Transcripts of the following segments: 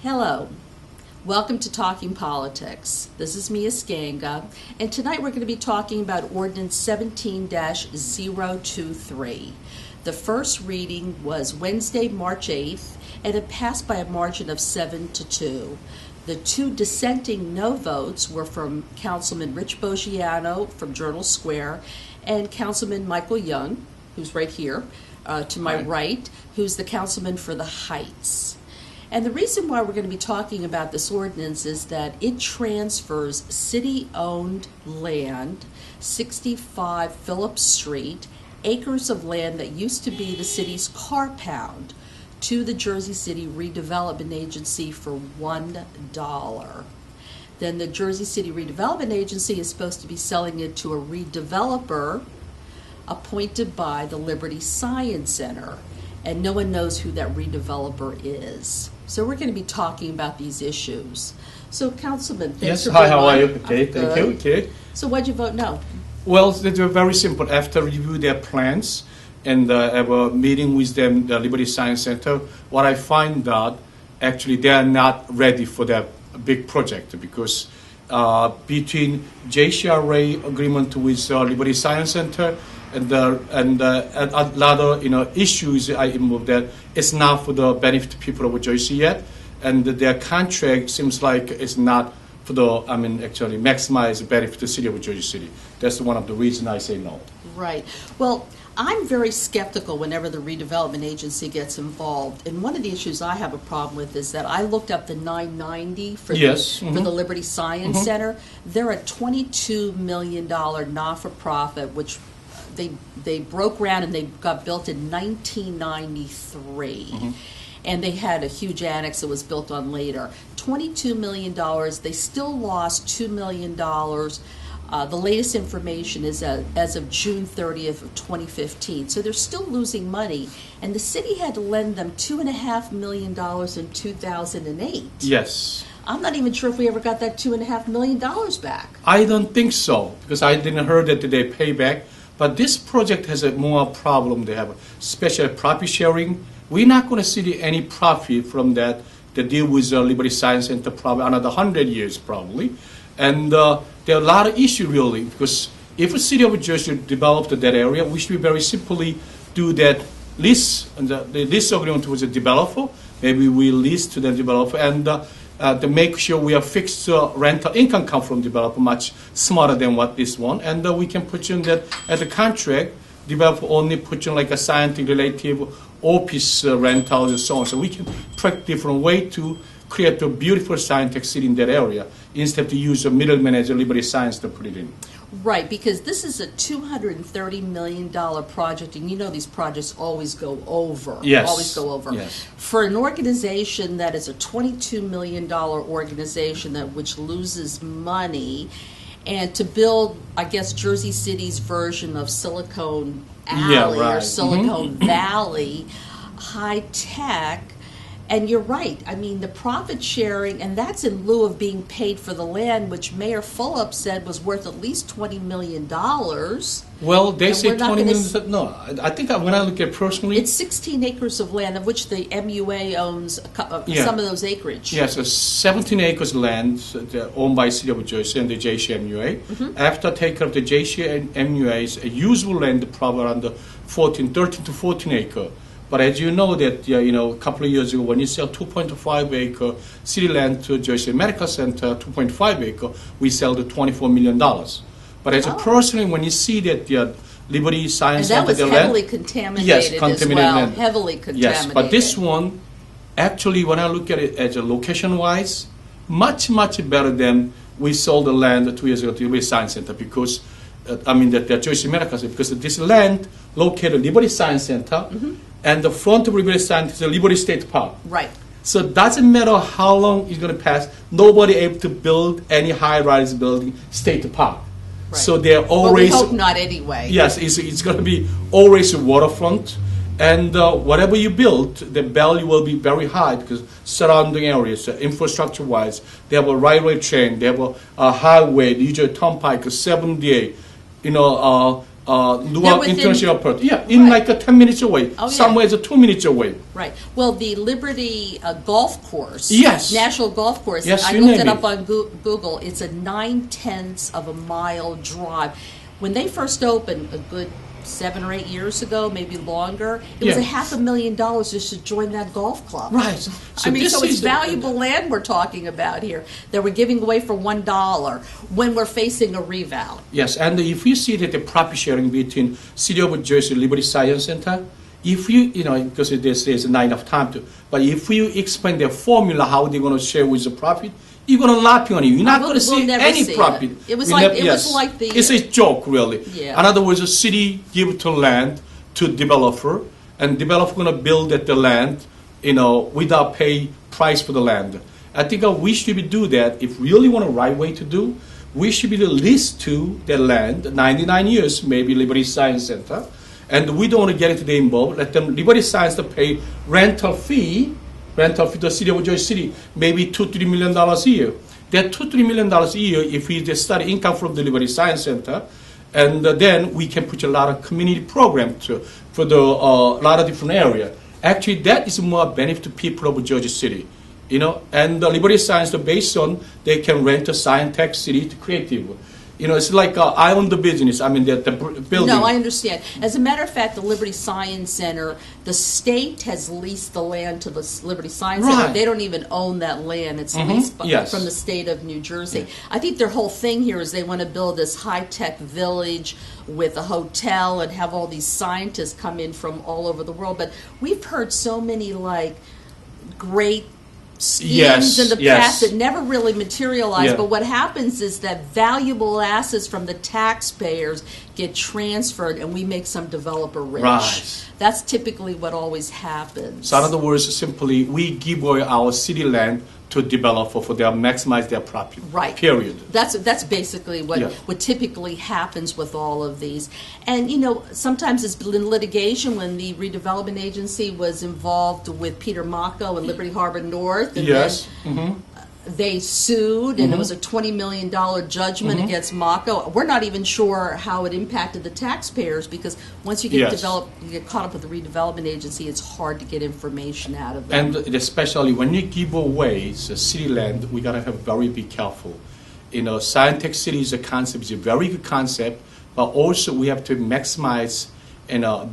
Hello, welcome to Talking Politics. This is Mia Scanga, and tonight we're going to be talking about Ordinance 17-023. The first reading was Wednesday, March 8th, and it passed by a margin of 7-2. The two dissenting no votes were from Councilman Rich Boggiano from Journal Square and Councilman Michael Young, who's right here to my right, who's the councilman for the Heights. And the reason why we're going to be talking about this ordinance is that it transfers city-owned land, 65 Phillips Street, acres of land that used to be the city's car pound, to the Jersey City Redevelopment Agency for $1. Then the Jersey City Redevelopment Agency is supposed to be selling it to a redeveloper appointed by the Liberty Science Center. And no one knows who that redeveloper is. So we're going to be talking about these issues. So, Councilman, thanks for being on. Yes, hi, how are you? Okay, thank you. Okay. So why'd you vote no? Well, they were very simple. After review their plans and have a meeting with them, the Liberty Science Center, what I find out, actually, they are not ready for that big project because between JCRA agreement with Liberty Science Center and a lot of issues I involved that it's not for the benefit of people of Jersey yet, and their contract seems like it's not for the actually maximize the benefit to the city of Jersey City. That's one of the reasons I say no. Right. Well, I'm very skeptical whenever the redevelopment agency gets involved. And one of the issues I have a problem with is that I looked up the 990 for, for the Liberty Science Center. They're a $22 million not-for-profit, which they broke ground and they got built in 1993. And they had a huge annex that was built on later. $22 million. They still lost $2 million. The latest information is as of June 30th of 2015. So they're still losing money. And the city had to lend them $2.5 million in 2008. Yes. I'm not even sure if we ever got that $2.5 million back. I don't think so, because I didn't heard that they pay back. But this project has a more problem. They have a special profit sharing. We're not going to see any profit from that. The deal with Liberty Science Center probably another 100 years probably. And there are a lot of issues really, because if the city of Jersey developed that area, we should very simply do that lease, the lease agreement with the developer. Maybe we lease to the developer and to make sure we have fixed rental income come from developer much smarter than what this one. And we can put in that as a contract. Developer only put in like a scientific relative office rentals and so on. So we can track different way to create a beautiful scientific city in that area instead to use a middleman as a Liberty Science to put it in. Right, because this is a $230 million project, and you know these projects always go over. Yes. Always go over. Yes. For an organization that is a $22 million organization which loses money, and to build, I guess, Jersey City's version of Silicon Alley or Silicon Valley, high tech. And you're right. I mean, the profit sharing, and that's in lieu of being paid for the land, which Mayor Fulop said was worth at least $20 million. Well, they say 20 million. No, I think when I look at it personally, it's 16 acres of land, of which the MUA owns some of those acreage. Yes, 17 acres land owned by City of Jersey and the JCMUA. After take of the JCMUA's usable land, probably around 13 to 14 acres. But as you know that a couple of years ago, when you sell 2.5 acre city land to Jersey Medical Center, 2.5 acre, we sell the $24 million. But as a person, when you see that Liberty Science Center, and that was heavily contaminated, yes, contaminated as well. land. Heavily contaminated. Yes, but this one, actually, when I look at it as a location-wise, much better than we sold the land 2 years ago to Liberty Science Center because the Jersey Medical Center, because this land located at Liberty Science Center. And the front of Liberty Science is the Liberty State Park. Right. So it doesn't matter how long it's going to pass, nobody able to build any high-rise building State Park. Right. So they're always... Well, we hope not anyway. Yes, it's going to be always a waterfront. And whatever you build, the value will be very high because surrounding areas, infrastructure-wise, they have a railway train, they have a highway, usually a turnpike, a 7-day, They're within- International Airport. Yeah, in Right. like 10 minutes away. Oh, yeah. Somewhere it's 2 minutes away. Right. Well, the Liberty Golf Course, Yes. National Golf Course, Yes, I you looked name it up it. on Google. It's a 9/10 of a mile drive. When they first opened, a good 7 or 8 years ago, maybe longer, it was Yeah. $500,000 just to join that golf club. Right. I mean, this so it's is valuable land we're talking about here that we're giving away for $1 when we're facing a revow. Yes, and if you see that the profit sharing between City of Jersey Liberty Science Center, if you because there's not enough time to, but if you explain their formula how they're going to share with the profit, you're going to laugh on it. You're not going to see never any see profit. It was We like never- yes. the It's a joke, really. Yeah. In other words, the city give to land to developer, and developer going to build at the land, without pay price for the land. I think we should do that. If really want a right way to do, we should be the lease to the land, 99 years, maybe Liberty Science Center, and we don't want to get into the involved. Let them Liberty Science to pay rental fee to the city of Jersey City, maybe $2-3 million a year. That $2-3 million a year, if we just study income from the Liberty Science Center, and then we can put a lot of community programs for the lot of different area. Actually, that is more benefit to people of Jersey City, And the Liberty Science, based on they can rent a science tech city to creative. It's like I own the business. I mean, the building. No, I understand. As a matter of fact, the Liberty Science Center, the state has leased the land to the Liberty Science Center. Right. They don't even own that land. It's leased Yes. from the state of New Jersey. Yeah. I think their whole thing here is they want to build this high-tech village with a hotel and have all these scientists come in from all over the world. But we've heard so many, great schemes Yes, in the yes. past that never really materialized. Yeah. But what happens is that valuable assets from the taxpayers get transferred and we make some developer rich. Right. That's typically what always happens. So in other words, simply we give away our city land to developer for their maximize their profit. Right. Period. That's basically Yeah. what typically happens with all of these. And sometimes it's been litigation when the redevelopment agency was involved with Peter Mocco and Liberty Harbor North. And Yes. then they sued, and it was a $20 million judgment against Mocco. We're not even sure how it impacted the taxpayers because once you get Yes. you get caught up with the redevelopment agency, it's hard to get information out of them. And especially when you give away the city land, we gotta have very be careful. Science Tech City is a concept, is a very good concept, but also we have to maximize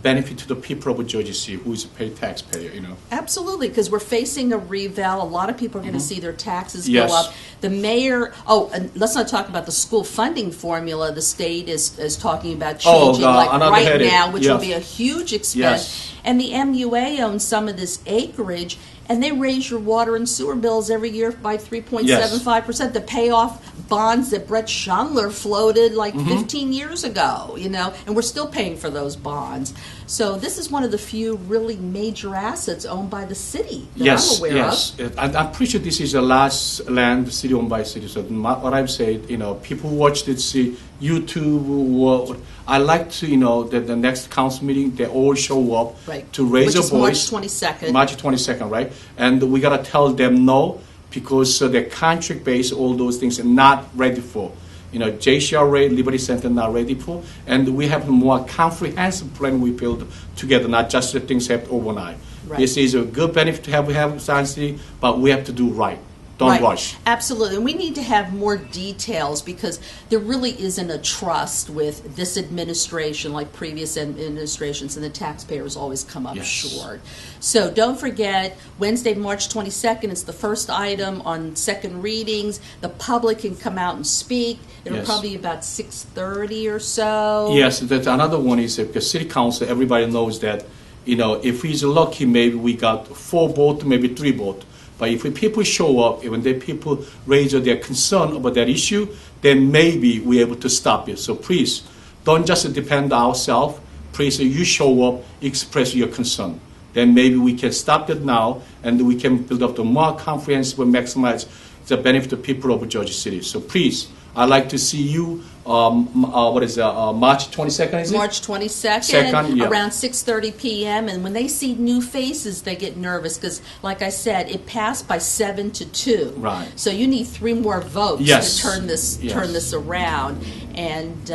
benefit to the people of Jersey City who is a paid taxpayer. Absolutely, because we're facing a reval. A lot of people are going to see their taxes Yes. go up. The mayor, and let's not talk about the school funding formula. The state is talking about changing another right headache. now, which will Yes. be a huge expense. Yes. And the MUA owns some of this acreage, and they raise your water and sewer bills every year by 3.75% to pay off bonds that Brett Schongler floated 15 years ago, and we're still paying for those bonds. So this is one of the few really major assets owned by the city that I'm aware of. I'm pretty sure this is the last land the city owned by city. So what I've said, people who watch this YouTube. I like to, that the next council meeting they all show up Right. to raise Which their is voice. March 22nd. March 22nd, right? And we gotta tell them no because the contract base, all those things are not ready for. JCRA, Liberty Center not ready for, and we have a more comprehensive plan we build together, not just the things happen overnight. Right. This is a good benefit to have Science City, but we have to do right. Don't Right. rush. Absolutely. And we need to have more details because there really isn't a trust with this administration like previous administrations, and the taxpayers always come up Yes. short. So don't forget, Wednesday, March 22nd, it's the first item on second readings. The public can come out and speak. It'll Yes. probably be about 6:30 or so. Yes, that's another one is because city council, everybody knows that, if he's lucky, maybe we got 4 votes, maybe 3 votes. But if people show up, when the people raise their concern about that issue, then maybe we're able to stop it. So please, don't just depend on ourselves. Please, you show up, express your concern. Then maybe we can stop it now, and we can build up the more comprehensive and maximize the benefit of people of Jersey City. So please, I'd like to see you, March 22nd, is it? March 22nd, Second, yeah. around 6:30 p.m. And when they see new faces, they get nervous because, like I said, it passed by 7-2. Right. So you need 3 more votes Yes. to turn this Yes. around. And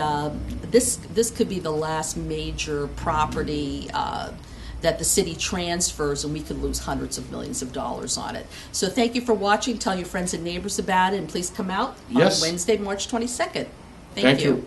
this could be the last major property that the city transfers, and we could lose hundreds of millions of dollars on it. So thank you for watching. Tell your friends and neighbors about it, and please come out Yes. on Wednesday, March 22nd. Thank you.